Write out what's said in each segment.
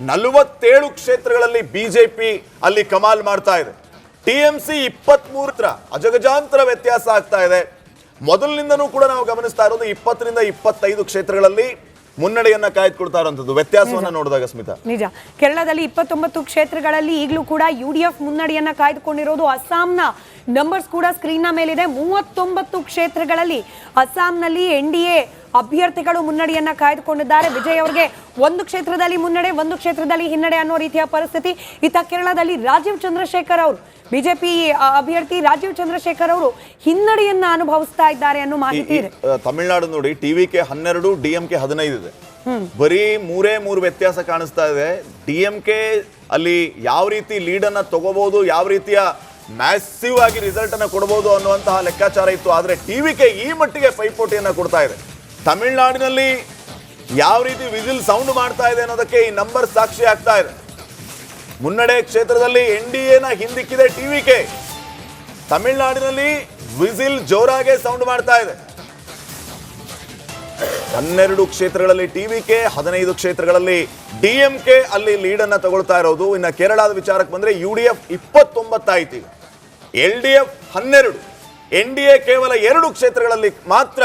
47 ಕ್ಷೇತ್ರಗಳಲ್ಲಿ ಬಿಜೆಪಿ ಅಲ್ಲಿ ಕಮಾಲ್ ಮಾಡ್ತಾ ಇದೆ. ಟಿಎಂಸಿ 23 ಅಜಗಜಾಂತರ ವ್ಯತ್ಯಾಸ ಆಗ್ತಾ ಇದೆ. ಮೊದಲಿನಿಂದನೂ ಕೂಡ ನಾವು ಗಮನಿಸ್ತಾ ಇರೋದು 20ರಿಂದ 25 ಕ್ಷೇತ್ರಗಳಲ್ಲಿ ಮುನ್ನಡೆಯನ್ನ ಕಾಯ್ದುಕೊಳ್ತಾ ಇರುವಂತದ್ದು ವ್ಯತ್ಯಾಸವನ್ನ ನೋಡಿದಾಗ ಸ್ಮಿತಾ. ನಿಜ, ಕೇರಳದಲ್ಲಿ 29 ಕ್ಷೇತ್ರಗಳಲ್ಲಿ ಈಗಲೂ ಕೂಡ UDF ಮುನ್ನಡೆಯನ್ನ ಕಾಯ್ದುಕೊಂಡಿರೋದು. ಅಸ್ಸಾಂನ ನಂಬರ್ಸ್ ಕೂಡ ಸ್ಕ್ರೀನ್ ನ ಮೇಲಿದೆ. 39 ಕ್ಷೇತ್ರಗಳಲ್ಲಿ ಅಸ್ಸಾಂನಲ್ಲಿ NDA ಅಭ್ಯರ್ಥಿಗಳು ಮುನ್ನಡೆಯನ್ನ ಕಾಯ್ದುಕೊಂಡಿದ್ದಾರೆ. ವಿಜಯ್ ಅವರಿಗೆ ಒಂದು ಕ್ಷೇತ್ರದಲ್ಲಿ ಮುನ್ನಡೆ, ಒಂದು ಕ್ಷೇತ್ರದಲ್ಲಿ ಹಿನ್ನಡೆ ಅನ್ನೋ ರೀತಿಯ ಪರಿಸ್ಥಿತಿ. ಇತ್ತ ಕೇರಳದಲ್ಲಿ ರಾಜೀವ್ ಚಂದ್ರಶೇಖರ್ ಅವರು, ಬಿಜೆಪಿ ಅಭ್ಯರ್ಥಿ ರಾಜೀವ್ ಚಂದ್ರಶೇಖರ್ ಅವರು ಹಿನ್ನಡೆಯನ್ನ ಅನುಭವಿಸ್ತಾ ಇದ್ದಾರೆ ಅನ್ನೋ ಮಾಹಿತಿ ಇದೆ. ತಮಿಳುನಾಡು ನೋಡಿ, ಟಿವಿಕೆ 12, DMK 15 ಇದೆ. ಬರೀ 3 ವ್ಯತ್ಯಾಸ ಕಾಣಿಸ್ತಾ ಇದೆ. DMK ಅಲ್ಲಿ ಯಾವ ರೀತಿ ಲೀಡ್ ಅನ್ನ ತಗೋಬಹುದು, ಯಾವ ರೀತಿಯ ಮ್ಯಾಸಿವ್ ಆಗಿ ರಿಸಲ್ಟ್ ಅನ್ನ ಕೊಡಬಹುದು ಅನ್ನುವಂತಹ ಲೆಕ್ಕಾಚಾರ ಇತ್ತು. ಆದ್ರೆ ಟಿವಿಕೆ ಈ ಮಟ್ಟಿಗೆ ಪೈಪೋಟಿಯನ್ನ ಕೊಡ್ತಾ ಇದೆ. ತಮಿಳುನಾಡಿನಲ್ಲಿ ಯಾವ ರೀತಿ ವಿಸಿಲ್ ಸೌಂಡ್ ಮಾಡ್ತಾ ಇದೆ ಅನ್ನೋದಕ್ಕೆ ಈ ನಂಬರ್ ಸಾಕ್ಷಿ ಆಗ್ತಾ ಇದೆ. ಮುನ್ನಡೆ ಕ್ಷೇತ್ರದಲ್ಲಿ NDAನ ಹಿಂದಿಕ್ಕಿದೆ ಟಿವಿಕೆ. ತಮಿಳುನಾಡಿನಲ್ಲಿ ವಿಸಿಲ್ ಜೋರಾಗೆ ಸೌಂಡ್ ಮಾಡ್ತಾ ಇದೆ. 12 ಕ್ಷೇತ್ರಗಳಲ್ಲಿ ಟಿವಿಕೆ, 15 ಕ್ಷೇತ್ರಗಳಲ್ಲಿ DMK ಅಲ್ಲಿ ಲೀಡ್ ಅನ್ನ ತಗೊಳ್ತಾ ಇರೋದು. ಇನ್ನು ಕೇರಳದ ವಿಚಾರಕ್ಕೆ ಬಂದ್ರೆ UDF 29 ಆಯ್ತು, LDF 12, NDA ಕೇವಲ 2 ಕ್ಷೇತ್ರಗಳಲ್ಲಿ ಮಾತ್ರ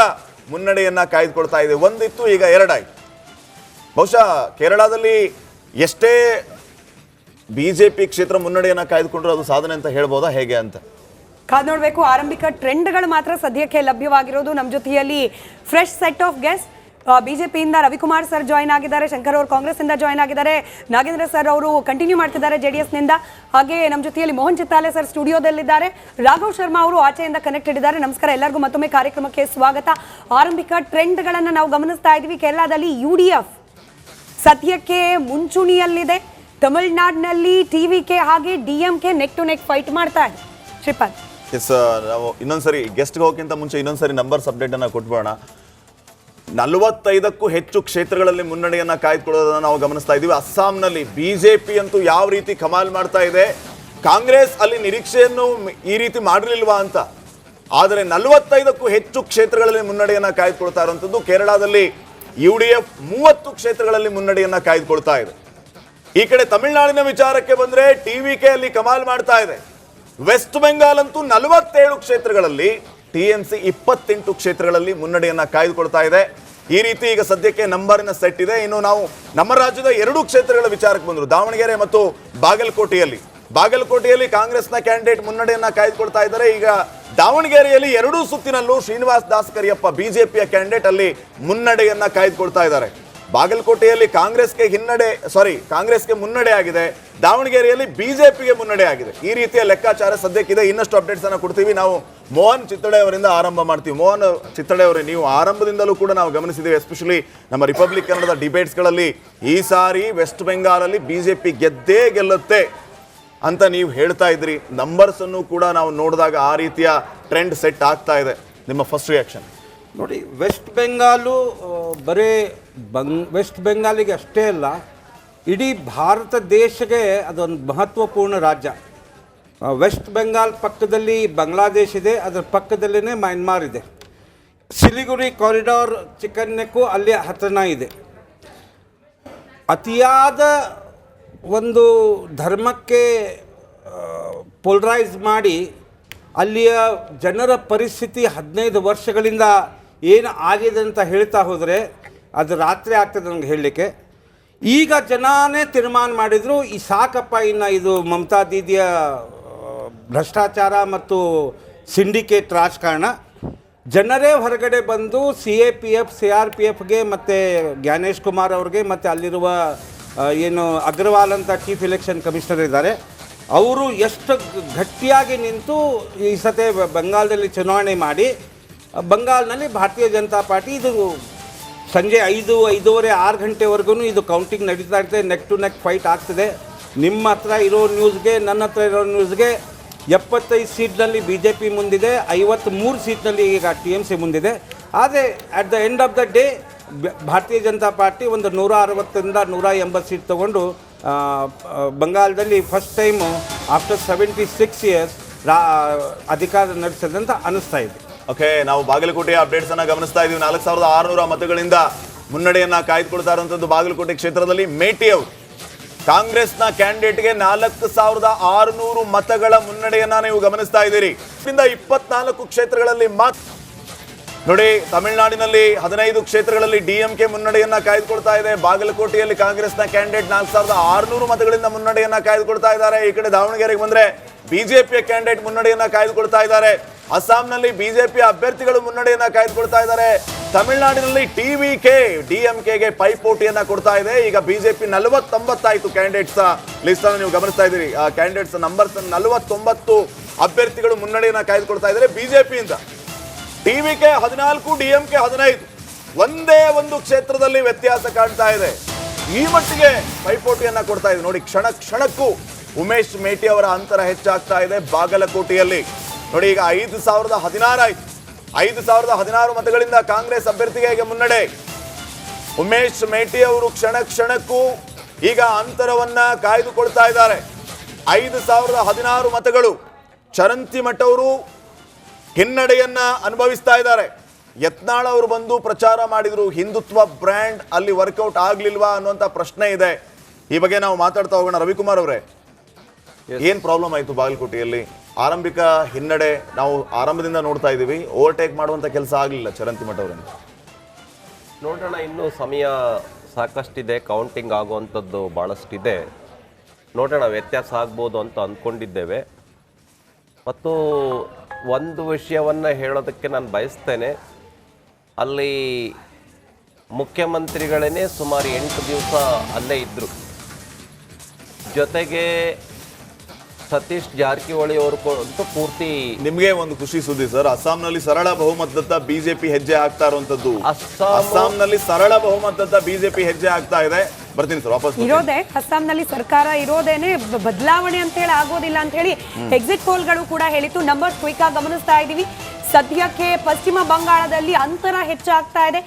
ಮುನ್ನಡೆಯನ್ನ ಕಾಯ್ದುಕೊಳ್ತಾ ಇದೆ. ಒಂದಿತ್ತು, ಈಗ 2 ಆಯ್ತು. ಬಹುಶಃ ಕೇರಳದಲ್ಲಿ ಎಷ್ಟೇ ಬಿಜೆಪಿ ಕ್ಷೇತ್ರ ಮುನ್ನಡೆಯನ್ನ ಕಾಯ್ದುಕೊಂಡ್ರೆ ಅದು ಸಾಧನೆ ಅಂತ ಹೇಳ್ಬೋದಾ, ಹೇಗೆ ಅಂತ ಕಾದ್ ನೋಡ್ಬೇಕು. ಆರಂಭಿಕ ಟ್ರೆಂಡ್ಗಳು ಮಾತ್ರ ಸದ್ಯಕ್ಕೆ ಲಭ್ಯವಾಗಿರೋದು. ನಮ್ಮ ಜೊತೆಯಲ್ಲಿ ಫ್ರೆಶ್ ಸೆಟ್ ಆಫ್ ಗೆಸ್ಟ್ ಬಿಜೆಪಿಯಿಂದ ರವಿಕುಮಾರ್ ಸರ್ ಜಾಯ್ನ್ ಆಗಿದ್ದಾರೆ, ಶಂಕರ್ ಅವರು ಕಾಂಗ್ರೆಸ್ ಇಂದ ಜಾಯ್ನ್ ಆಗಿದ್ದಾರೆ, ನಾಗೇಂದ್ರ ಸರ್ ಅವರು ಕಂಟಿನ್ಯೂ ಮಾಡ್ತಿದ್ದಾರೆ JDS ನಿಂದ. ಹಾಗೆ ನಮ್ಮ ಜೊತೆಯಲ್ಲಿ ಮೋಹನ್ ಚಿತ್ತಾಲೆ ಸರ್ ಸ್ಟುಡಿಯೋದಲ್ಲಿದ್ದಾರೆ, ರಾಘವ್ ಶರ್ಮಾ ಅವರು ಆಚೆಯಿಂದ ಕನೆಕ್ಟೆಡ್ ಇದ್ದಾರೆ. ನಮಸ್ಕಾರ, ಎಲ್ಲರಿಗೂ ಮತ್ತೊಮ್ಮೆ ಕಾರ್ಯಕ್ರಮಕ್ಕೆ ಸ್ವಾಗತ. ಆರಂಭಿಕ ಟ್ರೆಂಡ್ಗಳನ್ನು ನಾವು ಗಮನಿಸ್ತಾ ಇದ್ವಿ. ಕೇರಳದಲ್ಲಿ UDF ಸದ್ಯಕ್ಕೆ ಮುಂಚೂಣಿಯಲ್ಲಿದೆ. ತಮಿಳುನಾಡಿನಲ್ಲಿ TVK ಹಾಗೆ DMK neck to neck fight ಮಾಡ್ತಾ ಇದೆ. ಶ್ರೀಪಾದ್, ನಾವು ಇನ್ನೊಂದ್ಸರಿ ಗೆಸ್ಟ್ಗೆ ಹೋಗೋಕ್ಕಿಂತ ಮುಂಚೆ ಇನ್ನೊಂದ್ಸರಿ ನಂಬರ್ಸ್ ಅಪ್ಡೇಟ್ ಅನ್ನ ಕೊಟ್ಬೋಣ. 45ಕ್ಕೂ ಹೆಚ್ಚು ಕ್ಷೇತ್ರಗಳಲ್ಲಿ ಮುನ್ನಡೆಯನ್ನ ಕಾಯ್ದುಕೊಳ್ಳೋದನ್ನ ನಾವು ಗಮನಿಸ್ತಾ ಇದ್ದೀವಿ. ಅಸ್ಸಾಂನಲ್ಲಿ ಬಿಜೆಪಿ ಅಂತೂ ಯಾವ ರೀತಿ ಕಮಾಲ್ ಮಾಡ್ತಾ ಇದೆ. ಕಾಂಗ್ರೆಸ್ ಅಲ್ಲಿ ನಿರೀಕ್ಷೆಯನ್ನು ಈ ರೀತಿ ಮಾಡಿರಲಿಲ್ವಾ ಅಂತ, ಆದರೆ 45ಕ್ಕೂ ಹೆಚ್ಚು ಕ್ಷೇತ್ರಗಳಲ್ಲಿ ಮುನ್ನಡೆಯನ್ನ ಕಾಯ್ದುಕೊಳ್ತಾ ಇರುವಂತದ್ದು. ಕೇರಳದಲ್ಲಿ UDF 30 ಕ್ಷೇತ್ರಗಳಲ್ಲಿ ಮುನ್ನಡೆಯನ್ನ ಕಾಯ್ದುಕೊಳ್ತಾ ಇದೆ. ಈ ಕಡೆ ತಮಿಳುನಾಡಿನ ವಿಚಾರಕ್ಕೆ ಬಂದ್ರೆ TVK ಅಲ್ಲಿ ಕಮಾಲ್ ಮಾಡ್ತಾ ಇದೆ. ವೆಸ್ಟ್ ಬೆಂಗಾಲ್ ಅಂತೂ 47 ಕ್ಷೇತ್ರಗಳಲ್ಲಿ, TMC 28 ಕ್ಷೇತ್ರಗಳಲ್ಲಿ ಮುನ್ನಡೆಯನ್ನ ಕಾಯ್ದುಕೊಳ್ತಾ ಇದೆ. ಈ ರೀತಿ ಈಗ ಸದ್ಯಕ್ಕೆ ನಂಬರಿನ ಸೆಟ್ ಇದೆ. ಇನ್ನು ನಾವು ನಮ್ಮ ರಾಜ್ಯದ 2 ಕ್ಷೇತ್ರಗಳ ವಿಚಾರಕ್ಕೆ ಬಂದ್ರು, ದಾವಣಗೆರೆ ಮತ್ತು ಬಾಗಲಕೋಟೆಯಲ್ಲಿ ಕಾಂಗ್ರೆಸ್ನ ಕ್ಯಾಂಡಿಡೇಟ್ ಮುನ್ನಡೆಯನ್ನ ಕಾಯ್ದುಕೊಳ್ತಾ ಇದ್ದಾರೆ. ಈಗ ದಾವಣಗೆರೆಯಲ್ಲಿ 2 ಸುತ್ತಿನಲ್ಲೂ ಶ್ರೀನಿವಾಸ್ ದಾಸ್ ಕರಿಯಪ್ಪ ಬಿಜೆಪಿಯ ಕ್ಯಾಂಡಿಡೇಟ್ ಅಲ್ಲಿ ಮುನ್ನಡೆಯನ್ನ ಕಾಯ್ದುಕೊಳ್ತಾ ಇದ್ದಾರೆ. ಬಾಗಲಕೋಟೆಯಲ್ಲಿ ಕಾಂಗ್ರೆಸ್ಗೆ ಮುನ್ನಡೆ ಆಗಿದೆ, ದಾವಣಗೆರೆಯಲ್ಲಿ ಬಿಜೆಪಿಗೆ ಮುನ್ನಡೆ ಆಗಿದೆ. ಈ ರೀತಿಯ ಲೆಕ್ಕಾಚಾರ ಸದ್ಯಕ್ಕಿದೆ. ಇನ್ನಷ್ಟು ಅಪ್ಡೇಟ್ಸ್ ಅನ್ನ ಕೊಡ್ತೀವಿ. ನಾವು ಮೋಹನ್ ಚಿತ್ತಡೆ ಅವರಿಂದ ಆರಂಭ ಮಾಡ್ತೀವಿ. ಮೋಹನ್ ಚಿತ್ತಡೆ ಅವರೇ, ನೀವು ಆರಂಭದಿಂದಲೂ ಕೂಡ ನಾವು ಗಮನಿಸಿದ್ದೀವಿ, ಎಸ್ಪೆಷಲಿ ನಮ್ಮ ರಿಪಬ್ಲಿಕ್ ಕನ್ನಡದ ಡಿಬೇಟ್ಸ್ಗಳಲ್ಲಿ ಈ ಸಾರಿ ವೆಸ್ಟ್ ಬೆಂಗಾಲಲ್ಲಿ ಬಿಜೆಪಿ ಗೆದ್ದೇ ಗೆಲ್ಲುತ್ತೆ ಅಂತ ನೀವು ಹೇಳ್ತಾ ಇದ್ರಿ. ನಂಬರ್ಸ್ ಅನ್ನು ಕೂಡ ನಾವು ನೋಡಿದಾಗ ಆ ರೀತಿಯ ಟ್ರೆಂಡ್ ಸೆಟ್ ಆಗ್ತಾ ಇದೆ. ನಿಮ್ಮ ಫಸ್ಟ್ ರಿಯಾಕ್ಷನ್ ನೋಡಿ. ವೆಸ್ಟ್ ಬೆಂಗಾಲು ಬರೀ ವೆಸ್ಟ್ ಬೆಂಗಾಲಿಗೆ ಅಷ್ಟೇ ಅಲ್ಲ, ಇಡೀ ಭಾರತ ದೇಶಕ್ಕೆ ಅದೊಂದು ಮಹತ್ವಪೂರ್ಣ ರಾಜ್ಯ. ವೆಸ್ಟ್ ಬೆಂಗಾಲ್ ಪಕ್ಕದಲ್ಲಿ ಬಾಂಗ್ಲಾದೇಶ್ ಇದೆ, ಅದರ ಪಕ್ಕದಲ್ಲೇ ಮಯನ್ಮಾರ್ ಇದೆ. ಸಿಲಿಗುರಿ ಕಾರಿಡಾರ್ ಚಿಕನ್ನೆಕ್ಕೂ ಅಲ್ಲಿ ಹತ್ರನ ಇದೆ. ಅತಿಯಾದ ಒಂದು ಧರ್ಮಕ್ಕೆ ಪೋಲರೈಸ್ ಮಾಡಿ ಅಲ್ಲಿಯ ಜನರ ಪರಿಸ್ಥಿತಿ 15 ವರ್ಷಗಳಿಂದ ಏನು ಆಗಿದೆ ಅಂತ ಹೇಳ್ತಾ ಹೋದರೆ ಅದು ರಾತ್ರಿ ಆಗ್ತದೆ ನನಗೆ ಹೇಳಲಿಕ್ಕೆ. ಈಗ ಜನಾನೇ ತೀರ್ಮಾನ ಮಾಡಿದರು, ಈ ಸಾಕಪ್ಪ, ಇನ್ನು ಇದು ಮಮತಾ ದೀದಿಯ ಭ್ರಷ್ಟಾಚಾರ ಮತ್ತು ಸಿಂಡಿಕೇಟ್ ರಾಜಕಾರಣ. ಜನರೇ ಹೊರಗಡೆ ಬಂದು CAPF CRPFಗೆ ಮತ್ತು ಜ್ಞಾನೇಶ್ ಕುಮಾರ್ ಅವ್ರಿಗೆ ಮತ್ತು ಅಲ್ಲಿರುವ ಏನು ಅಗ್ರವಾಲ್ ಅಂತ ಚೀಫ್ ಎಲೆಕ್ಷನ್ ಕಮಿಷನರ್ ಇದ್ದಾರೆ, ಅವರು ಎಷ್ಟು ಗಟ್ಟಿಯಾಗಿ ನಿಂತು ಈ ಸತೆ ಬಂಗಾಳದಲ್ಲಿ ಚುನಾವಣೆ ಮಾಡಿ ಬಂಗಾಲ್ನಲ್ಲಿ ಭಾರತೀಯ ಜನತಾ ಪಾರ್ಟಿ ಇದು ಸಂಜೆ 5, 5:30, 6 ಗಂಟೆವರೆಗೂ ಇದು ಕೌಂಟಿಂಗ್ ನಡೀತಾ ಇರ್ತದೆ. ನೆಕ್ ಟು ನೆಕ್ ಫೈಟ್ ಆಗ್ತದೆ. ನಿಮ್ಮ ಹತ್ರ ಇರೋ ನ್ಯೂಸ್ಗೆ, ನನ್ನ ಹತ್ರ ಇರೋ ನ್ಯೂಸ್ಗೆ 75 ಸೀಟ್ನಲ್ಲಿ BJP ಮುಂದಿದೆ, 53 ಸೀಟ್ನಲ್ಲಿ ಈಗ TMC ಮುಂದಿದೆ. ಆದರೆ at the end of the day ಭಾರತೀಯ ಜನತಾ ಪಾರ್ಟಿ ಒಂದು 160ರಿಂದ 180 ಸೀಟ್ ತೊಗೊಂಡು ಬಂಗಾಳದಲ್ಲಿ ಫಸ್ಟ್ ಟೈಮು ಆಫ್ಟರ್ 76 ಇಯರ್ಸ್ ಅಧಿಕಾರ ನಡೆಸಿದಂತ ಅನಿಸ್ತಾ ಇದೆ. ಓಕೆ, ನಾವು ಬಾಗಲಕೋಟೆಯ ಅಪ್ಡೇಟ್ಸ್ ಅನ್ನ ಗಮನಿಸ್ತಾ ಇದೀವಿ. 4600 ಮತಗಳಿಂದ ಮುನ್ನಡೆಯನ್ನ ಕಾಯ್ದುಕೊಳ್ತಾ ಇರುವಂತದ್ದು ಬಾಗಲಕೋಟೆ ಕ್ಷೇತ್ರದಲ್ಲಿ. ಮೇಟಿ ಅವರು ಕಾಂಗ್ರೆಸ್ನ ಕ್ಯಾಂಡಿಡೇಟ್ಗೆ 4600 ಮತಗಳ ಮುನ್ನಡೆಯನ್ನ ನೀವು ಗಮನಿಸ್ತಾ ಇದ್ದೀರಿ. 24 ಕ್ಷೇತ್ರಗಳಲ್ಲಿ ನೋಡಿ, ತಮಿಳುನಾಡಿನಲ್ಲಿ 15 ಕ್ಷೇತ್ರಗಳಲ್ಲಿ ಡಿಎಂಕೆ ಮುನ್ನಡೆಯನ್ನ ಕಾಯ್ದುಕೊಳ್ತಾ ಇದೆ. ಬಾಗಲಕೋಟೆಯಲ್ಲಿ ಕಾಂಗ್ರೆಸ್ನ ಕ್ಯಾಂಡಿಡೇಟ್ 4600 ಮತಗಳಿಂದ ಮುನ್ನಡೆಯನ್ನ ಕಾಯ್ದುಕೊಳ್ತಾ ಇದ್ದಾರೆ. ಈ ಕಡೆ ದಾವಣಗೆರೆಗೆ ಬಂದ್ರೆ ಬಿಜೆಪಿಯ ಕ್ಯಾಂಡಿಡೇಟ್ ಮುನ್ನಡೆಯನ್ನ ಕಾಯ್ದುಕೊಳ್ತಾ ಇದ್ದಾರೆ. ಅಸ್ಸಾಂನಲ್ಲಿ ಬಿಜೆಪಿ ಅಭ್ಯರ್ಥಿಗಳು ಮುನ್ನಡೆಯನ್ನ ಕಾಯ್ದುಕೊಳ್ತಾ ಇದ್ದಾರೆ. ತಮಿಳುನಾಡಿನಲ್ಲಿ ಟಿವಿಕೆ ಡಿಎಂಕೆಗೆ ಪೈಪೋಟಿಯನ್ನ ಕೊಡ್ತಾ ಇದೆ. ಈಗ ಬಿಜೆಪಿ 49 ಆಯ್ತು ಕ್ಯಾಂಡಿಡೇಟ್ಸ್ ಲಿಸ್ಟ್ ಅನ್ನು ನೀವು ಗಮನಿಸ್ತಾ ಇದ್ದೀರಿ. ಕ್ಯಾಂಡಿಡೇಟ್ಸ್ ನಂಬರ್ಸ್ 49 ಅಭ್ಯರ್ಥಿಗಳು ಮುನ್ನಡೆಯನ್ನ ಕಾಯ್ದುಕೊಳ್ತಾ ಇದ್ದಾರೆ ಬಿಜೆಪಿಯಿಂದ. ಟಿವಿಕೆ 14, ಡಿಎಂಕೆ 15, ಒಂದೇ ಒಂದು ಕ್ಷೇತ್ರದಲ್ಲಿ ವ್ಯತ್ಯಾಸ ಕಾಣ್ತಾ ಇದೆ. ಈ ಮಟ್ಟಿಗೆ ಪೈಪೋಟಿಯನ್ನ ಕೊಡ್ತಾ ಇದೆ. ನೋಡಿ, ಕ್ಷಣ ಕ್ಷಣಕ್ಕೂ ಉಮೇಶ್ ಮೇಟಿ ಅವರ ಅಂತರ ಹೆಚ್ಚಾಗ್ತಾ ಇದೆ ಬಾಗಲಕೋಟೆಯಲ್ಲಿ. ನೋಡಿ, ಈಗ 5016 ಆಯ್ತು. 5016 ಮತಗಳಿಂದ ಕಾಂಗ್ರೆಸ್ ಅಭ್ಯರ್ಥಿಗೆ ಈಗ ಮುನ್ನಡೆ. ಉಮೇಶ್ ಮೇಟಿ ಅವರು ಕ್ಷಣ ಕ್ಷಣಕ್ಕೂ ಈಗ ಅಂತರವನ್ನ ಕಾಯ್ದುಕೊಳ್ತಾ ಇದ್ದಾರೆ. 5016 ಮತಗಳು. ಚರಂತಿ ಮಠ ಅವರು ಹಿನ್ನಡೆಯನ್ನ ಅನುಭವಿಸ್ತಾ ಇದ್ದಾರೆ. ಯತ್ನಾಳ್ ಅವರು ಬಂದು ಪ್ರಚಾರ ಮಾಡಿದ್ರು, ಹಿಂದುತ್ವ ಬ್ರ್ಯಾಂಡ್ ಅಲ್ಲಿ ವರ್ಕೌಟ್ ಆಗ್ಲಿಲ್ವಾ ಅನ್ನುವಂತ ಪ್ರಶ್ನೆ ಇದೆ. ಈ ಬಗ್ಗೆ ನಾವು ಮಾತಾಡ್ತಾ ಹೋಗೋಣ. ರವಿಕುಮಾರ್ ಅವರೇ, ಏನ್ ಪ್ರಾಬ್ಲಮ್ ಆಯ್ತು ಬಾಗಲಕೋಟೆಯಲ್ಲಿ? ಆರಂಭಿಕ ಹಿನ್ನಡೆ ನಾವು ಆರಂಭದಿಂದ ನೋಡ್ತಾ ಇದ್ದೀವಿ. ಓವರ್ಟೇಕ್ ಮಾಡುವಂತ ಕೆಲಸ ಆಗಲಿಲ್ಲ ಚರಂತಿ ಮಠ ಅವರನ್ನು. ನೋಡೋಣ, ಇನ್ನೂ ಸಮಯ ಸಾಕಷ್ಟಿದೆ. ಕೌಂಟಿಂಗ್ ಆಗುವಂಥದ್ದು ಭಾಳಷ್ಟಿದೆ. ನೋಡೋಣ, ವ್ಯತ್ಯಾಸ ಆಗ್ಬೋದು ಅಂತ ಅಂದ್ಕೊಂಡಿದ್ದೇವೆ. ಮತ್ತು ಒಂದು ವಿಷಯವನ್ನು ಹೇಳೋದಕ್ಕೆ ನಾನು ಬಯಸ್ತೇನೆ. ಅಲ್ಲಿ ಮುಖ್ಯಮಂತ್ರಿಗಳೇ ಸುಮಾರು 8 ದಿವಸ ಅಲ್ಲೇ ಇದ್ದರು. ಜೊತೆಗೆ ಸತೀಶ್ ಜಾರಕಿಹೊಳಿ ಅವರು ಅಂತೂ ಪೂರ್ತಿ. ನಿಮಗೆ ಒಂದು ಖುಷಿ ಸುದ್ದಿ ಸರ್, ಅಸ್ಸಾಂನಲ್ಲಿ ಸರಳ ಬಹುಮತದತ್ತ ಬಿಜೆಪಿ ಹೆಜ್ಜೆ ಆಗ್ತಾ ಇರುವಂತದ್ದು. ಅಸ್ಸಾಂನಲ್ಲಿ ಸರಳ ಬಹುಮತದತ್ತ ಬಿಜೆಪಿ ಹೆಜ್ಜೆ ಆಗ್ತಾ ಇದೆ. ಬರ್ತೀನಿ ಸರ್, ವಾಪಸ್ ಇರೋದೇ ಅಸ್ಸಾಂನಲ್ಲಿ ಸರ್ಕಾರ ಇರೋದೇನೆ ಬದಲಾವಣೆ ಅಂತ ಹೇಳಿ ಆಗೋದಿಲ್ಲ ಅಂತ ಹೇಳಿ ಎಕ್ಸಿಟ್ ಪೋಲ್ಗಳು ಕೂಡ ಹೇಳಿತ್ತು. ನಂಬರ್ಸ್ ಕ್ವಿಕ್ ಆಗಿ ಗಮನಿಸ್ತಾ ಇದೀವಿ. ಸದ್ಯಕ್ಕೆ ಪಶ್ಚಿಮ ಬಂಗಾಳದಲ್ಲಿ ಅಂತರ ಹೆಚ್ಚಾಗ್ತಾ ಇದೆ.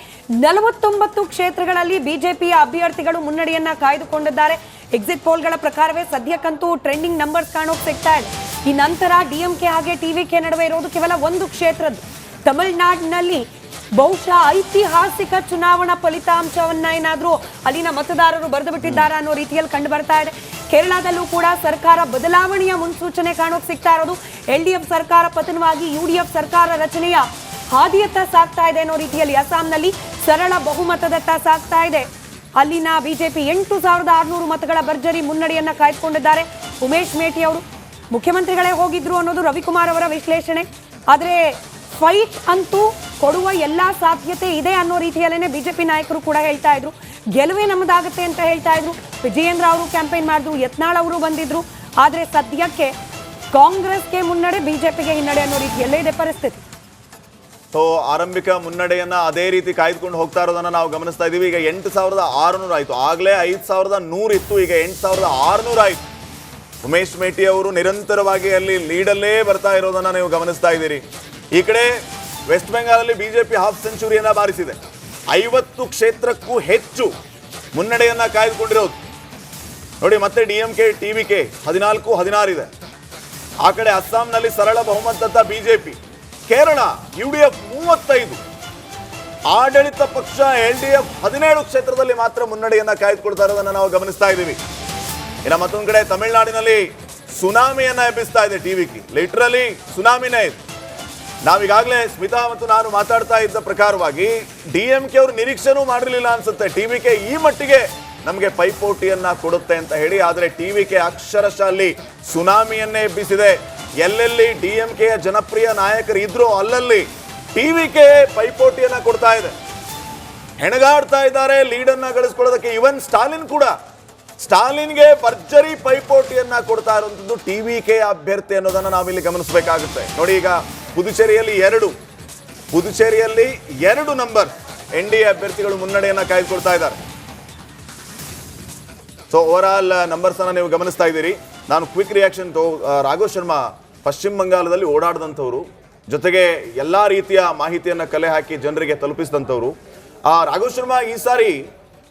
49 ಕ್ಷೇತ್ರಗಳಲ್ಲಿ ಬಿಜೆಪಿಯ ಅಭ್ಯರ್ಥಿಗಳು ಮುನ್ನಡೆಯನ್ನ ಕಾಯ್ದುಕೊಂಡಿದ್ದಾರೆ. ಎಕ್ಸಿಟ್ ಪೋಲ್ಗಳ ಪ್ರಕಾರವೇ ಸದ್ಯಕ್ಕಂತೂ ಟ್ರೆಂಡಿಂಗ್ ನಂಬರ್ಸ್ ಕಾಣೋಕೆ ಸಿಗ್ತಾ ಇದೆ. ಈ ನಂತರ ಡಿಎಂಕೆ ಹಾಗೆ ಟಿವಿಕೆ ನಡುವೆ ಇರೋದು ಕೇವಲ ಒಂದು ಕ್ಷೇತ್ರದ್ದು. ತಮಿಳುನಾಡಿನಲ್ಲಿ ಬಹುಶಃ ಐತಿಹಾಸಿಕ ಚುನಾವಣಾ ಫಲಿತಾಂಶವನ್ನ ಏನಾದ್ರೂ ಅಲ್ಲಿನ ಮತದಾರರು ಬರೆದು ಬಿಟ್ಟಿದ್ದಾರೆ ಅನ್ನೋ ರೀತಿಯಲ್ಲಿ ಕಂಡು ಬರ್ತಾ ಇದೆ. ಕೇರಳದಲ್ಲೂ ಕೂಡ ಸರ್ಕಾರ ಬದಲಾವಣೆಯ ಮುನ್ಸೂಚನೆ ಕಾಣೋಕೆ ಸಿಗ್ತಾ ಇರೋದು. ಎಲ್ಡಿಎಫ್ ಸರ್ಕಾರ ಪತನವಾಗಿ ಯುಡಿಎಫ್ ಸರ್ಕಾರ ರಚನೆಯ ಹಾದಿಯತ್ತ ಸಾಗ್ತಾ ಇದೆ ಅನ್ನೋ ರೀತಿಯಲ್ಲಿ ಅಸ್ಸಾಂನಲ್ಲಿ ಸರಳ ಬಹುಮತದತ್ತ ಸಾಗ್ತಾ ಇದೆ. ಅಲ್ಲಿನ ಬಿಜೆಪಿ 8600 ಮತಗಳ ಭರ್ಜರಿ ಮುನ್ನಡೆಯನ್ನ ಕಾಯ್ದುಕೊಂಡಿದ್ದಾರೆ. ಉಮೇಶ್ ಮೇಟಿ ಅವರು ಮುಖ್ಯಮಂತ್ರಿಗಳೇ ಹೋಗಿದ್ರು ಅನ್ನೋದು ರವಿಕುಮಾರ್ ಅವರ ವಿಶ್ಲೇಷಣೆ. ಆದರೆ ಫೈಟ್ ಅಂತೂ ಕೊಡುವ ಎಲ್ಲಾ ಸಾಧ್ಯತೆ ಇದೆ ಅನ್ನೋ ರೀತಿಯಲ್ಲೇನೆ ಬಿಜೆಪಿ ನಾಯಕರು ಕೂಡ ಹೇಳ್ತಾ ಇದ್ರು. ಗೆಲುವೇ ನಮ್ಮದಾಗುತ್ತೆ ಅಂತ ಹೇಳ್ತಾ ಇದ್ರು. ವಿಜಯೇಂದ್ರ ಅವರು ಕ್ಯಾಂಪೇನ್ ಮಾಡಿದ್ರು, ಯತ್ನಾಳ್ ಅವರು ಬಂದಿದ್ರು. ಆದ್ರೆ ಸದ್ಯಕ್ಕೆ ಕಾಂಗ್ರೆಸ್ಗೆ ಮುನ್ನಡೆ, ಬಿಜೆಪಿಗೆ ಹಿನ್ನಡೆ ಅನ್ನೋ ರೀತಿಯಲ್ಲೇ ಇದೆ ಪರಿಸ್ಥಿತಿ. ಸೊ ಆರಂಭಿಕ ಮುನ್ನಡೆಯನ್ನ ಅದೇ ರೀತಿ ಕಾಯ್ದುಕೊಂಡು ಹೋಗ್ತಾ ಇರೋದನ್ನ ನಾವು ಗಮನಿಸ್ತಾ ಇದೀವಿ. ಈಗ 8600 ಆಯ್ತು. ಆಗ್ಲೇ 5100 ಇತ್ತು, ಈಗ 8600 ಆಯ್ತು. ಉಮೇಶ್ ಮೇಟಿ ಅವರು ನಿರಂತರವಾಗಿ ಅಲ್ಲಿ ಲೀಡಲ್ಲೇ ಬರ್ತಾ ಇರೋದನ್ನ ನೀವು ಗಮನಿಸ್ತಾ ಇದ್ದೀರಿ. ಈ ಕಡೆ ವೆಸ್ಟ್ ಬೆಂಗಾಲಲ್ಲಿ ಬಿಜೆಪಿ ಹಾಫ್ ಸೆಂಚುರಿಯನ್ನ ಬಾರಿಸಿದೆ. 50 ಕ್ಷೇತ್ರಕ್ಕೂ ಹೆಚ್ಚು ಮುನ್ನಡೆಯನ್ನ ಕಾಯ್ದುಕೊಂಡಿರೋದು. ನೋಡಿ, ಮತ್ತೆ ಡಿಎಂಕೆ ಟಿವಿಕೆ 14, 16 ಇದೆ. ಆ ಕಡೆ ಅಸ್ಸಾಂನಲ್ಲಿ ಸರಳ ಬಹುಮತದ ಬಿಜೆಪಿ. ಕೇರಳ ಯುಡಿಎಫ್ 35, ಆಡಳಿತ ಪಕ್ಷ ಎಲ್ಡಿಎಫ್ 17 ಕ್ಷೇತ್ರದಲ್ಲಿ ಮಾತ್ರ ಮುನ್ನಡೆಯನ್ನ ಕಾಯ್ದುಕೊಳ್ತಾ ಇರೋದನ್ನ ನಾವು ಗಮನಿಸ್ತಾ ಇದ್ದೀವಿ. ಇನ್ನು ಮತ್ತೊಂದು ಕಡೆ ತಮಿಳುನಾಡಿನಲ್ಲಿ ಸುನಾಮಿಯನ್ನ ಎಬ್ಬಿಸ್ತಾ ಇದೆ ಟಿವಿಕೆ. ಲಿಟರಲಿ ಸುನಾಮಿನೇ ಇದೆ. ನಾವೀಗಾಗಲೇ ಸ್ಮಿತಾ ಮತ್ತು ನಾನು ಮಾತಾಡ್ತಾ ಇದ್ದ ಪ್ರಕಾರವಾಗಿ ಡಿಎಂಕೆ ಅವರು ನಿರೀಕ್ಷೆನೂ ಮಾಡಿರಲಿಲ್ಲ ಅನ್ಸುತ್ತೆ ಟಿವಿಕೆ ಈ ಮಟ್ಟಿಗೆ ನಮಗೆ ಪೈಪೋಟಿಯನ್ನ ಕೊಡುತ್ತೆ ಅಂತ ಹೇಳಿ. ಆದರೆ ಟಿವಿಕೆ ಅಕ್ಷರಶಃ ಅಲ್ಲಿ ಸುನಾಮಿಯನ್ನೇ ಎಬ್ಬಿಸಿದೆ. ಎಲ್ಲೆಲ್ಲಿ ಡಿಎಂಕೆಯ ಜನಪ್ರಿಯ ನಾಯಕರು ಇದ್ರೋ ಅಲ್ಲಲ್ಲಿ ಟಿವಿಕೆ ಪೈಪೋಟಿಯನ್ನ ಕೊಡ್ತಾ ಇದೆ. ಹೆಣಗಾಡ್ತಾ ಇದ್ದಾರೆ ಲೀಡನ್ನ ಗಳಿಸ್ಕೊಳ್ಳೋದಕ್ಕೆ. ಇವನ್ ಸ್ಟಾಲಿನ್ಗೆ ಭರ್ಜರಿ ಪೈಪೋಟಿಯನ್ನ ಕೊಡ್ತಾ ಇರುವಂತದ್ದು ಟಿವಿಕೆ ಅಭ್ಯರ್ಥಿ ಅನ್ನೋದನ್ನ ನಾವಿಲ್ಲಿ ಗಮನಿಸಬೇಕಾಗುತ್ತೆ. ನೋಡಿ, ಈಗ ಪುದುಚೇರಿಯಲ್ಲಿ 2 ನಂಬರ್ ಎನ್ಡಿಎ ಅಭ್ಯರ್ಥಿಗಳು ಮುನ್ನಡೆಯನ್ನ ಕಾಯ್ದುಕೊಳ್ತಾ ಇದ್ದಾರೆ. ಸೊ ಓವರ್ ಆಲ್ ನಂಬರ್ಸ್ ಅನ್ನ ನೀವು ಗಮನಿಸ್ತಾ ಇದ್ದೀರಿ. ನಾನು ಕ್ವಿಕ್ ರಿಯಾಕ್ಷನ್ ರಾಘವ್ ಶರ್ಮಾ ಪಶ್ಚಿಮ ಬಂಗಾಳದಲ್ಲಿ ಓಡಾಡಿದಂಥವ್ರು, ಜೊತೆಗೆ ಎಲ್ಲಾ ರೀತಿಯ ಮಾಹಿತಿಯನ್ನ ಕಲೆ ಹಾಕಿ ಜನರಿಗೆ ತಲುಪಿಸಿದಂಥವ್ರು. ರಾಘವ್ ಶರ್ಮಾ ಈ ಸಾರಿ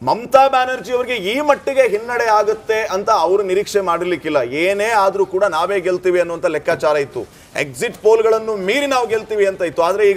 ಮಮತಾ ಬ್ಯಾನರ್ಜಿ ಅವರಿಗೆ ಈ ಮಟ್ಟಿಗೆ ಹಿನ್ನಡೆ ಆಗುತ್ತೆ ಅಂತ ಅವರು ನಿರೀಕ್ಷೆ ಮಾಡಿರ್ಲಿಕ್ಕಿಲ್ಲ. ಏನೇ ಆದ್ರೂ ಕೂಡ ನಾವೇ ಗೆಲ್ತೀವಿ ಅನ್ನುವಂಥ ಲೆಕ್ಕಾಚಾರ ಇತ್ತು. ಎಕ್ಸಿಟ್ ಪೋಲ್ಗಳನ್ನು ಮೀರಿ ನಾವು ಗೆಲ್ತೀವಿ ಅಂತ ಇತ್ತು. ಆದ್ರೆ ಈಗ